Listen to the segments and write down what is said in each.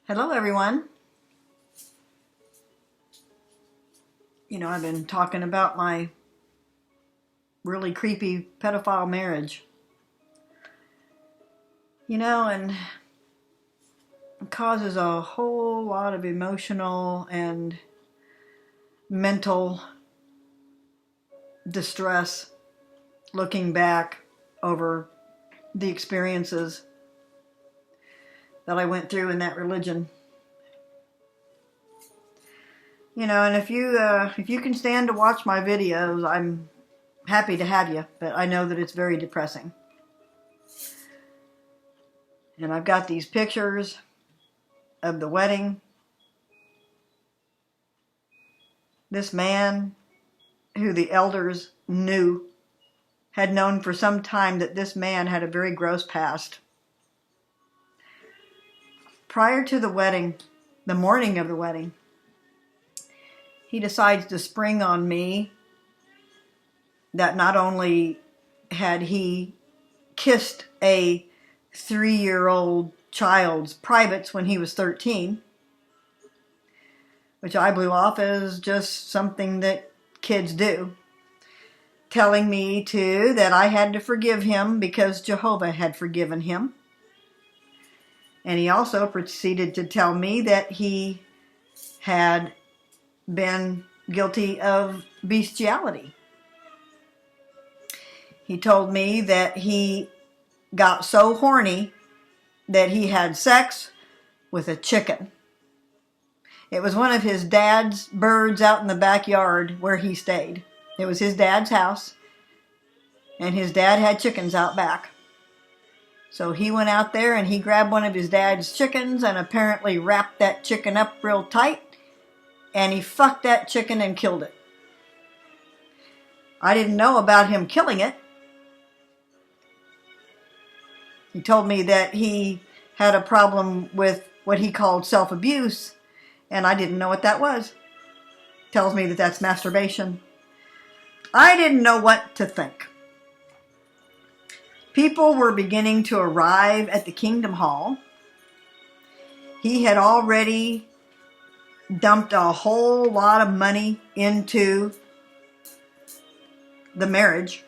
Hello, everyone. I've been talking about my really creepy pedophile marriage. And it causes a whole lot of emotional and mental distress looking back over the experiences that I went through in that religion. And if you can stand to watch my videos, I'm happy to have you, but I know that it's very depressing. And I've got these pictures of the wedding. This man, who the elders had known for some time that this man had a very gross past. Prior to the wedding, the morning of the wedding, he decides to spring on me that not only had he kissed a 3-year-old child's privates when he was 13, which I blew off as just something that kids do, telling me too that I had to forgive him because Jehovah had forgiven him. And he also proceeded to tell me that he had been guilty of bestiality. He told me that he got so horny that he had sex with a chicken. It was one of his dad's birds out in the backyard where he stayed. It was his dad's house, and his dad had chickens out back. So he went out there and he grabbed one of his dad's chickens and apparently wrapped that chicken up real tight, and he fucked that chicken and killed it. I didn't know about him killing it. He told me that he had a problem with what he called self-abuse, and I didn't know what that was. Tells me that that's masturbation. I didn't know what to think. People were beginning to arrive at the Kingdom Hall. He had already dumped a whole lot of money into the marriage.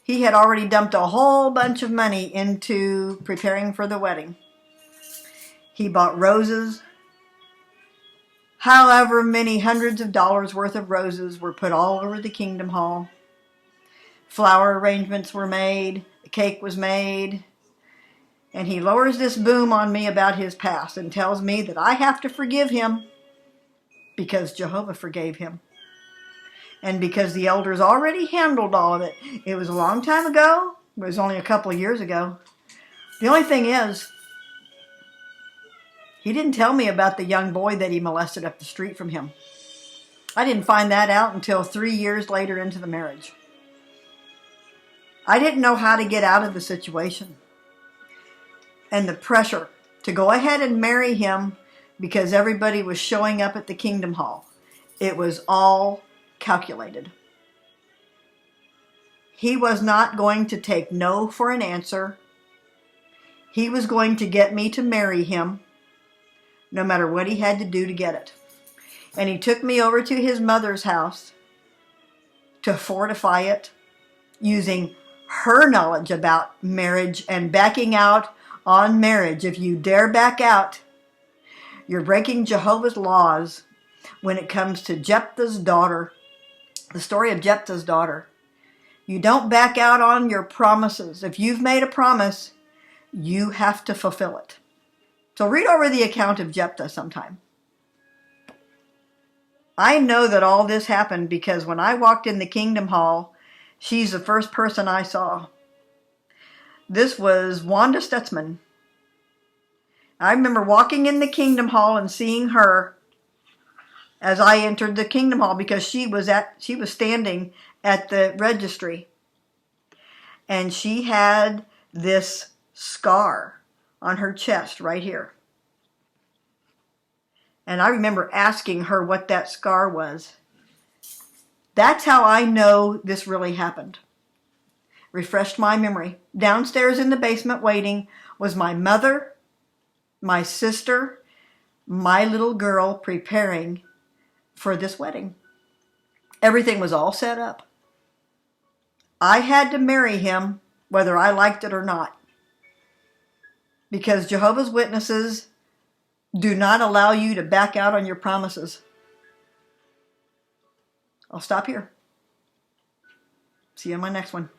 He had already dumped a whole bunch of money into preparing for the wedding. He bought roses. However many hundreds of dollars worth of roses were put all over the Kingdom Hall. Flower arrangements were made. The cake was made. And he lowers this boom on me about his past and tells me that I have to forgive him because Jehovah forgave him. And because the elders already handled all of it. It was a long time ago. It was only a couple of years ago. The only thing is, he didn't tell me about the young boy that he molested up the street from him. I didn't find that out until 3 years later into the marriage. I didn't know how to get out of the situation. And the pressure to go ahead and marry him because everybody was showing up at the Kingdom Hall. It was all calculated. He was not going to take no for an answer. He was going to get me to marry him, no matter what he had to do to get it. And he took me over to his mother's house to fortify it using her knowledge about marriage and backing out on marriage. If you dare back out, you're breaking Jehovah's laws when it comes to Jephthah's daughter, the story of Jephthah's daughter. You don't back out on your promises. If you've made a promise, you have to fulfill it. So read over the account of Jephthah sometime. I know that all this happened because when I walked in the Kingdom Hall, she's the first person I saw. This was Wanda Stutzman. I remember walking in the Kingdom Hall and seeing her as I entered the Kingdom Hall because she was standing at the registry. And she had this scar on her chest right here. And I remember asking her what that scar was. That's how I know this really happened. refreshed my memory. Downstairs in the basement waiting was my mother, my sister, my little girl preparing for this wedding. Everything was all set up. I had to marry him whether I liked it or not, because Jehovah's Witnesses do not allow you to back out on your promises. I'll stop here. See you on my next one.